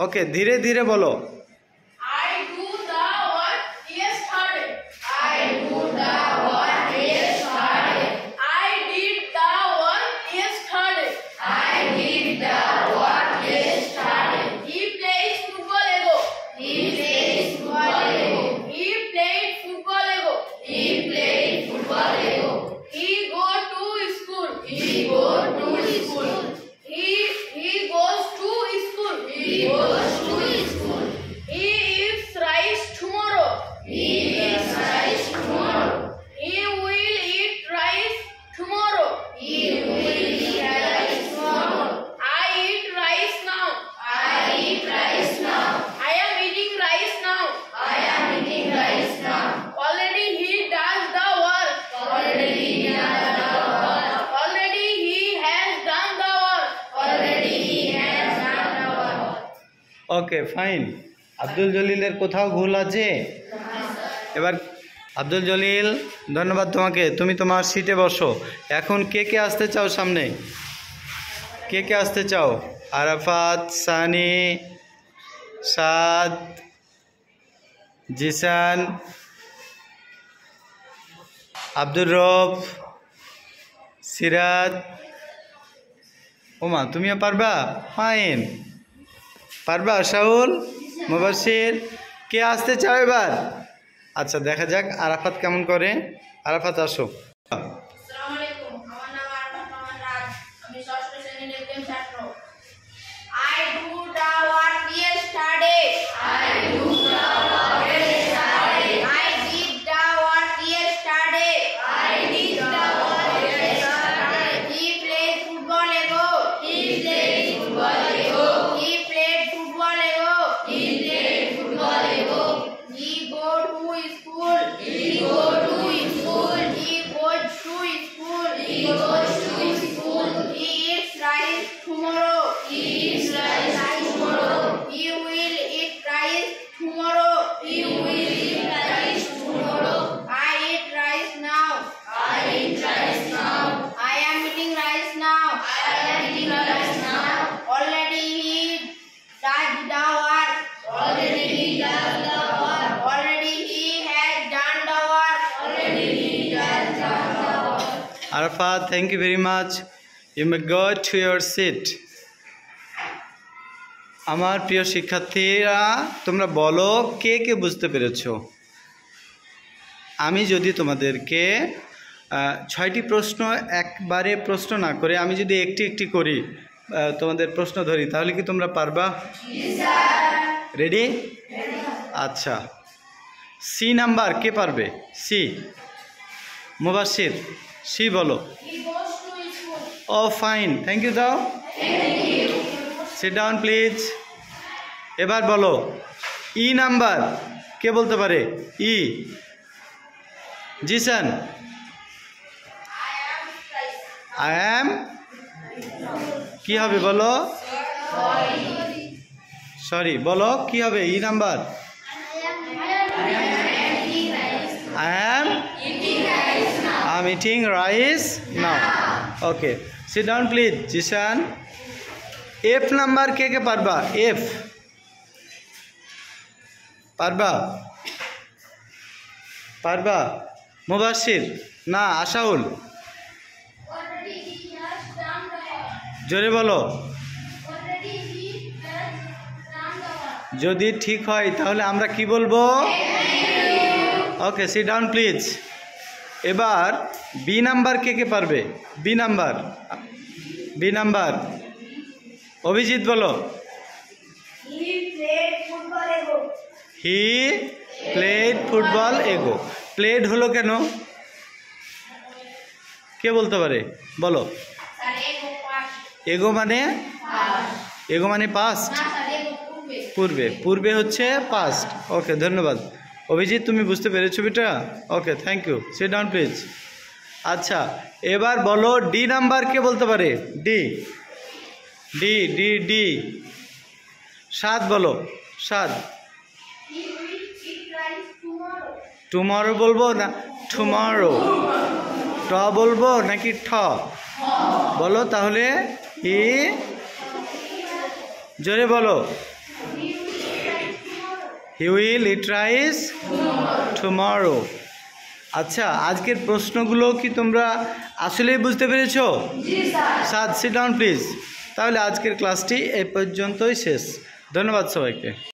Okay धीरे धीरे बोलो। I do the work yesterday. I do the work yesterday. I did the work yesterday. I did the work yesterday. He plays football ego. He plays football ego. He played football ego. He played football ego. He go to school. He go to school. He goes to school. He goes to school. He eats rice tomorrow. He eats rice tomorrow. He will eat rice tomorrow. He will eat rice tomorrow. I eat rice now. I eat rice now. I am eating rice now. I am eating rice now. Already he does the work. Already he does the work. Already he has done the work. Already he has done the work. Okay fine. Abdul জলিলের কোথাও ভুল আছে? এবার আব্দুল জলিল ধন্যবাদ তোমাকে, তুমি তোমার সিটে বসো। এখন কে কে আসতে চাও সামনে? কে কে আসতে চাও? আরাফাত, সানি, সাদ, জিসান, আব্দুর রব, সিরাত। ওমা তুমিও পারবা? ফাইন। পারবা? শাহুল, মুবাশির, কে আসতে চাও এবার? আচ্ছা দেখা যাক আরাফাত কেমন করে। আরাফাত আসো। আসসালামু আলাইকুম, আমার নাম আরাফাত রহমান রাজ, আমি ষষ্ঠ শ্রেণীর একজন ছাত্র। I do the work yesterday. I do the work yesterday. I did the work yesterday. I did the work yesterday. He played football ego. He played football ego. He played football ego. He played football ego. He go to school. He go to school. He goes to school. He goes to school. He eats rice tomorrow. He eats rice tomorrow. He will eat rice tomorrow. He will eat rice tomorrow. I eat rice now. I eat rice now. I am eating rice now. I am eating rice now. Already he does the work. Already he does the work. Already he has done the work. Already he has done the work. Arafat, thank you very much. You may go to your seat. আমার প্রিয় শিক্ষার্থীরা তোমরা বলো কে কে বুঝতে পেরেছো? আমি যদি তোমাদেরকে 6টি প্রশ্ন একবারে প্রশ্ন না করে আমি যদি একটি একটি করি তোমাদের প্রশ্ন ধরি তাহলে কি তোমরা পারবা? রেডি? আচ্ছা সি নাম্বার কে পারবে? সি মুবাশির, সি বলো। He goes to school. Oh fine, thank you দাও। Sit down please. এবার বলো ই নাম্বার কে বলতে পারে? ই জিসান। আই অ্যাম কি হবে বলো? সরি বলো কি হবে E number? I am eating rice now. Okay, sit down please. Jishan. F number কে কে পারবা? F পারবা? পারবা? মুবাশির না, আশাউল Already he has done the work. জোরে বলো। Already he has done the work. যদি ঠিক হয় তাহলে আমরা কি বলবো? Okay sit down please. এবার বি নাম্বার কে কে পারবে? B number, B number Abhijit বলো। He played football ego. He played football ago. Played হলো কেন? কে বলতে পারে বলো? Sir, ego past. এগো মানে? এগো মানে পাস্ট। না স্যার, ego পূর্বে। পূর্বে, পূর্বে হচ্ছে পাস্ট। ওকে ধন্যবাদ অভিজিৎ, তুমি বুঝতে পেরেছো বেটা? Okay thank you, sit down please. আচ্ছা এবার বলো ডি নাম্বার কে বলতে পারে? D, D D D Saad বলো। Saad He will eat rice tomorrow. Tomorrow বলবো না টুমরো? ট বলবো নাকি ঠ? বলো তাহলে। হি জোরে বলো। He will eat rice tomorrow. আচ্ছা, আজকের প্রশ্নগুলো কি তোমরা আসলেই বুঝতে পেরেছো? সাদ, সিট ডাউন প্লিজ। তাহলে আজকের ক্লাসটি এই পর্যন্তই শেষ। ধন্যবাদ সবাইকে।